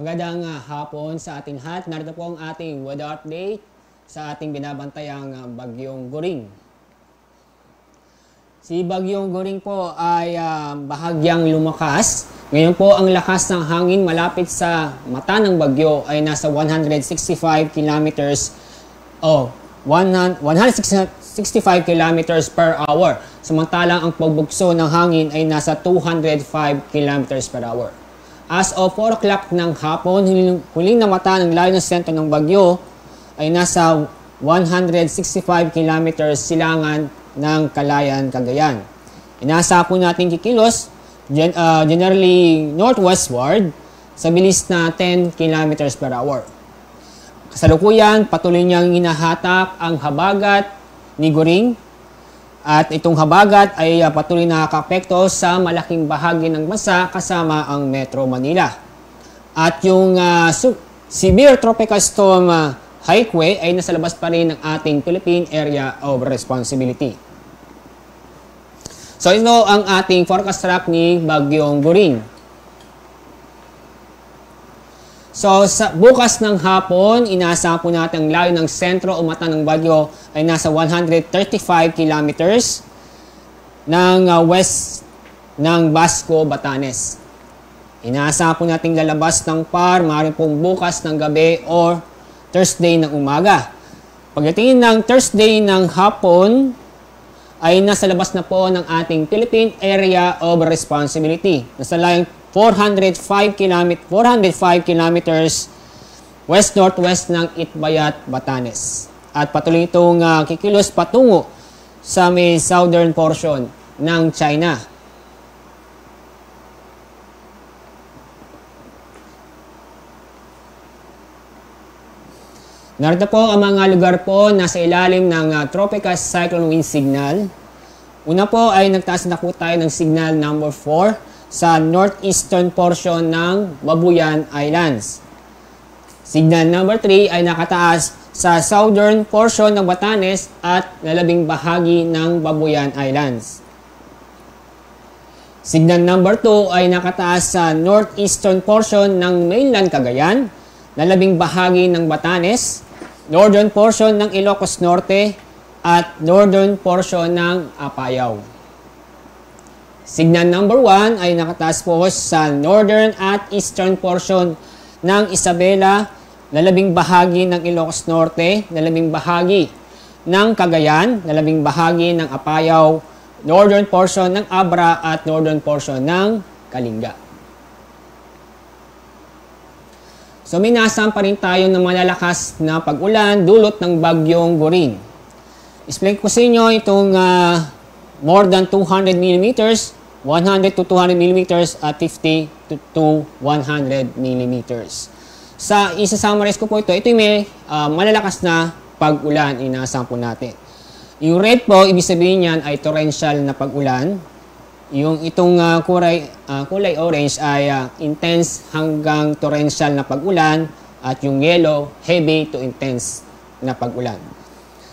Magandang hapon sa ating lahat. Narito po ang ating weather update sa ating binabantayang Bagyong Goring. Si Bagyong Goring po ay bahagyang lumakas. Ngayon po ang lakas ng hangin malapit sa mata ng bagyo ay nasa 165 kilometers o 165 kilometers per hour. Samantalang ang pagbugso ng hangin ay nasa 205 kilometers per hour. As of 4 o'clock ng hapon, huling namata ng layo ng sentro ng bagyo ay nasa 165 kilometers silangan ng Calayan, Cagayan. Inasa po natin kikilos generally northwestward sa bilis na 10 kilometers per hour. Kasalukuyan, patuloy niyang hinahatak ang habagat ni Goring. At itong habagat ay patuloy na nakaka-apekto sa malaking bahagi ng bansa kasama ang Metro Manila. At yung severe tropical storm Haikwe ay nasa labas pa rin ng ating Philippine Area of Responsibility. So ito ang ating forecast track ni Bagyong Goring. So, sa bukas ng hapon, inaasahan po natin ang layo ng sentro o mata ng bagyo ay nasa 135 kilometers ng west ng Basco, Batanes. Inaasahan po natin lalabas ng PAR, maaaring pong bukas ng gabi or Thursday ng umaga. Pagdating ng Thursday ng hapon, ay nasa labas na po ng ating Philippine Area of Responsibility. Nasa layong 405 kilometers west-northwest ng Itbayat, Batanes. At patuloy itong kikilos patungo sa may southern portion ng China. Narito po ang mga lugar po nasa ilalim ng tropical cyclone wind signal. Una po ay nagtaas na po tayo ng signal number 4 sa northeastern portion ng Babuyan Islands. Signal number 3 ay nakataas sa southern portion ng Batanes at lalabing bahagi ng Babuyan Islands. Signal number 2 ay nakataas sa northeastern portion ng mainland Cagayan, lalabing bahagi ng Batanes, northern portion ng Ilocos Norte at northern portion ng Apayao. Signal number 1 ay nakataas po sa northern at eastern portion ng Isabela, lalabing bahagi ng Ilocos Norte, lalabing bahagi ng Cagayan, lalabing bahagi ng Apayao, northern portion ng Abra at northern portion ng Kalinga. So minasam pa rin tayo ng malalakas na pag-ulan dulot ng Bagyong Goring. Explain ko sa inyo itong more than 200 millimeters, 100 to 200 millimeters at 50 to 100 millimeters. Sa isa-summarize ko po ito yung may malalakas na pag-ulan, inaasahan po natin. Yung red po, ibig sabihin niyan ay torrential na pag-ulan. Yung itong kulay orange ay intense hanggang torrential na pag-ulan. At yung yellow, heavy to intense na pag-ulan.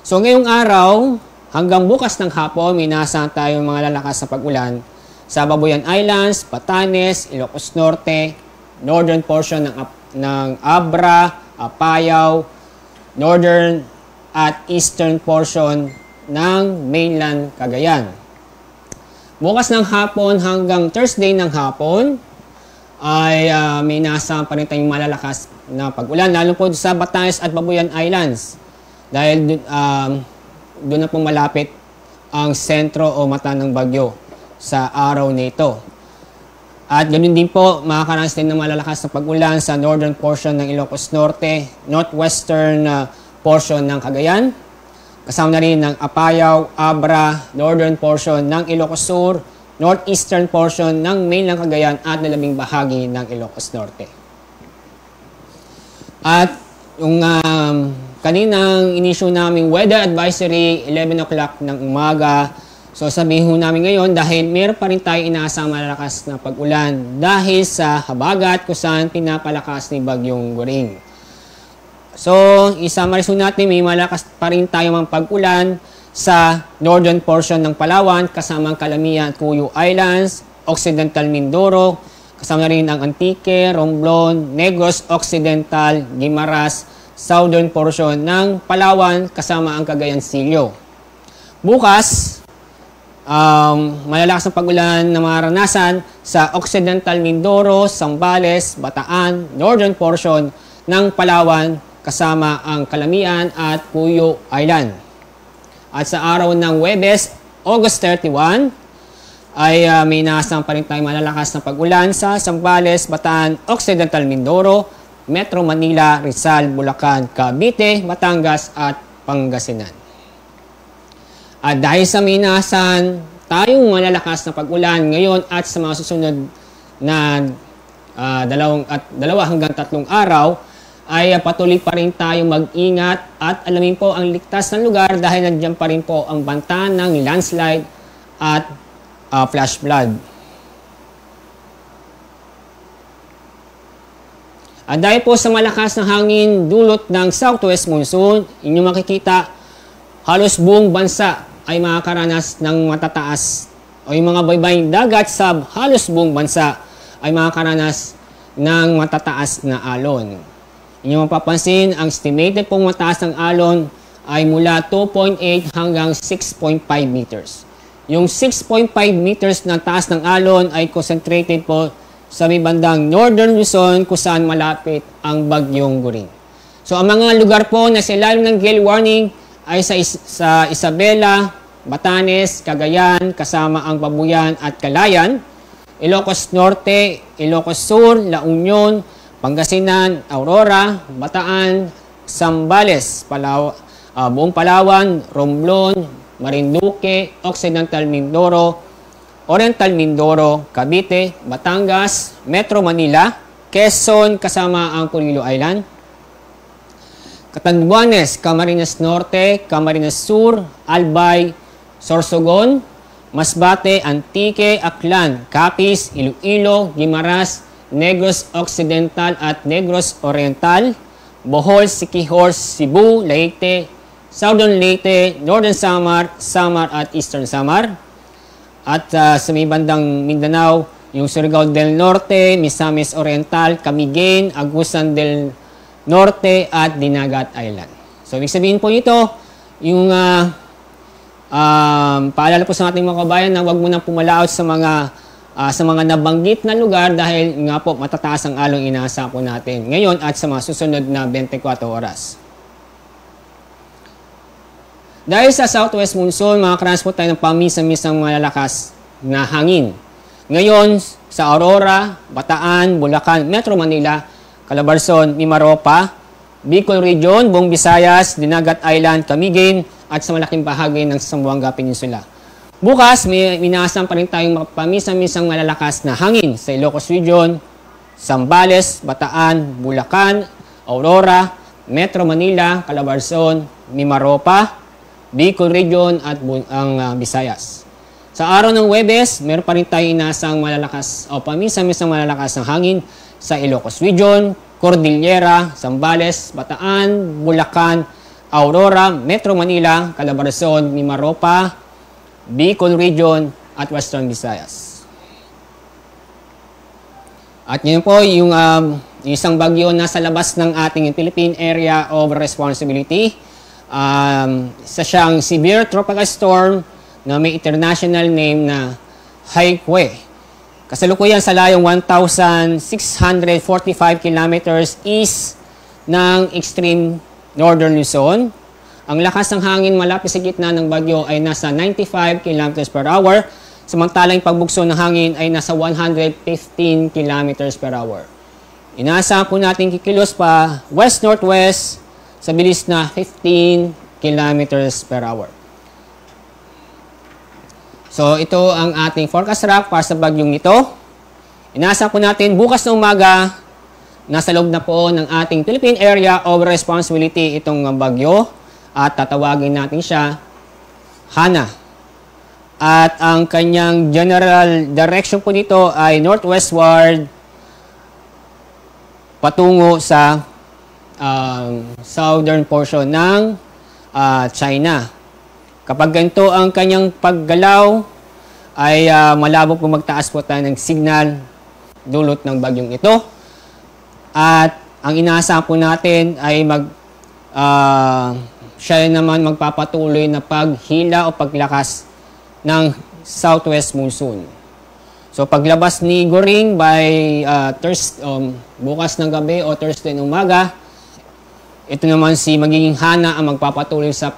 So ngayong araw, hanggang bukas ng hapon, may inaasahan tayong mga lalakas na pag-ulan sa Babuyan Islands, Batanes, Ilocos Norte, northern portion ng Abra, Apayao, northern at eastern portion ng mainland Cagayan. Bukas ng hapon hanggang Thursday ng hapon ay may nasa pa rin tayong malalakas na pag-ulan, lalo po sa Batanes at Babuyan Islands. Dahil doon na pong malapit ang sentro o mata ng bagyo sa araw nito. At ganoon din po, makakaranas din ng malalakas na pag-ulan sa northern portion ng Ilocos Norte, northwestern portion ng Cagayan, kasama na rin ng Apayao, Abra, northern portion ng Ilocos Sur, northeastern portion ng mainland Cagayan at lalabing bahagi ng Ilocos Norte. At yung kaninang inisyu naming weather advisory, 11 o'clock ng umaga. So sabihin ho namin ngayon dahil meron pa rin tayo inaasang malalakas na pag-ulan dahil sa habagat kung saan pinapalakas ni Bagyong Goring. So isamaris ho natin, may malakas pa rin tayo mga pag-ulan sa northern portion ng Palawan kasama ang Calamian at Cuyo Islands, Occidental Mindoro, Kasama rin ang Antique, Romblon, Negros Occidental, Guimaras, southern portion ng Palawan kasama ang Cagayan Silio. Bukas, malalakas ng pag-ulan na maranasan sa Occidental Mindoro, Zambales, Bataan, northern portion ng Palawan kasama ang Calamian at Puyo Island. At sa araw ng Huwebes, August 31, ay may inaasang pa rin tayong malalakas na pag-ulan sa Zambales, Bataan, Occidental Mindoro, Metro Manila, Rizal, Bulacan, Cavite, Batangas at Pangasinan. At dahil sa may inaasahan tayong malalakas na pag-ulan ngayon at sa mga susunod na 2 hanggang 3 araw, ay patuloy pa rin tayong mag-ingat at alamin po ang ligtas na lugar dahil nandiyan pa rin po ang banta ng landslide at flash flood. At dahil po sa malakas na hangin dulot ng southwest monsoon, inyong makikita halos buong bansa ay makakaranas ng matataas o yung mga baybaying dagat sa halos buong bansa ay makakaranas ng matataas na alon. Inyong mapapansin, ang estimated pong mataas ng alon ay mula 2.8 hanggang 6.5 meters. Yung 6.5 meters na taas ng alon ay concentrated po sa may bandang Northern Luzon kung saan malapit ang Bagyong Guring. So ang mga lugar po na sa ilalim ng gale warning ay sa Isabela, Batanes, Cagayan, kasama ang Babuyan at Calayan, Ilocos Norte, Ilocos Sur, La Union, Pangasinan, Aurora, Bataan, Zambales, buong Palawan, Romblon, Marinduque, Occidental Mindoro, Oriental Mindoro, Cavite, Batangas, Metro Manila, Quezon kasama ang Polillo Island, Catanduanes, Camarines Norte, Camarines Sur, Albay, Sorsogon, Masbate, Antique, Aklan, Capiz, Iloilo, Guimaras, Negros Occidental at Negros Oriental, Bohol, Siquijor, Cebu, Leyte, Southern Leyte, Northern Samar, Samar at Eastern Samar. At sa may bandang Mindanao, yung Surigao del Norte, Misamis Oriental, Camiguin, Agusan del Norte at Dinagat Island. So, ibig sabihin po ito, yung paalala po sa ating mga kabayan na huwag mo nang pumalaot sa mga nabanggit na lugar dahil nga po matataas ang along inaasa po natin ngayon at sa mga susunod na 24 oras. Dahil sa southwest monsoon, makakaranas po tayo ng paminsan-minsang malalakas na hangin. Ngayon, sa Aurora, Bataan, Bulacan, Metro Manila, Calabarzon, Mimaropa, Bicol Region, buong Visayas, Dinagat Island, Camiguin, at sa malaking bahagi ng Zamboanga Peninsula. Bukas, may inaasahan pa rin tayong paminsan-minsang malalakas na hangin sa Ilocos Region, Zambales, Bataan, Bulacan, Aurora, Metro Manila, Calabarzon, Mimaropa, Bicol Region at ang Visayas. Sa araw ng Huwebes, meron pa rin tayong inaasang malalakas o paminsan-minsang malalakas ng hangin sa Ilocos Region, Cordillera, Zambales, Bataan, Bulacan, Aurora, Metro Manila, Calabarzon, Mimaropa, Bicol Region at Western Visayas. At yun po yung isang bagyo nasa labas ng ating Philippine Area of Responsibility. Isa siyang severe tropical storm na may international name na Haikwe. Kasalukuyan sa layong 1,645 kilometers east ng extreme northern Luzon. Ang lakas ng hangin malapit sa gitna ng bagyo ay nasa 95 kilometers per hour, samantalang pagbugso ng hangin ay nasa 115 kilometers per hour. Inaasahan po natin kikilos pa west-northwest sa bilis na 15 kilometers per hour. So, ito ang ating forecast track para sa bagyong ito. Inaasahan po natin bukas na umaga, nasa loob na po ng ating Philippine Area of Responsibility itong bagyo at tatawagin natin siya Hana. At ang kanyang general direction po nito ay northwestward patungo sa southern portion ng China. Kapag ganito ang kanyang paggalaw, ay malabo po magtaas po tayo ng signal dulot ng bagyong ito. At ang inaasahan po natin ay siya naman magpapatuloy na paghila o paglakas ng southwest monsoon. So paglabas ni Goring by bukas ng gabi o Thursday ng umaga, ito naman si magiging Hana ang magpapatuloy sa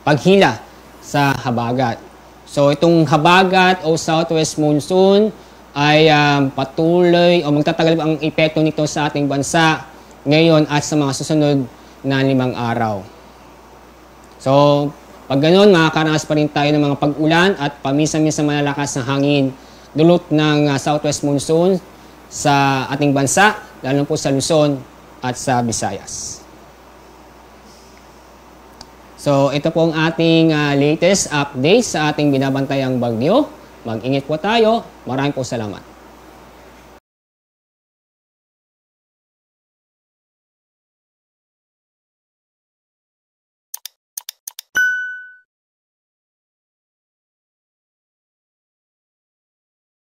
paghila sa habagat. So itong habagat o southwest monsoon ay patuloy o magtatagal ang epekto nito sa ating bansa ngayon at sa mga susunod na 5 araw. So, pag ganoon, makakaranas pa rin tayo ng mga pag-ulan at paminsan-minsan malalakas na hangin dulot ng southwest monsoon sa ating bansa, lalo po sa Luzon at sa Visayas. So, ito po ang ating latest update sa ating binabantayang bagyo. Mag-ingat po tayo. Maraming po salamat.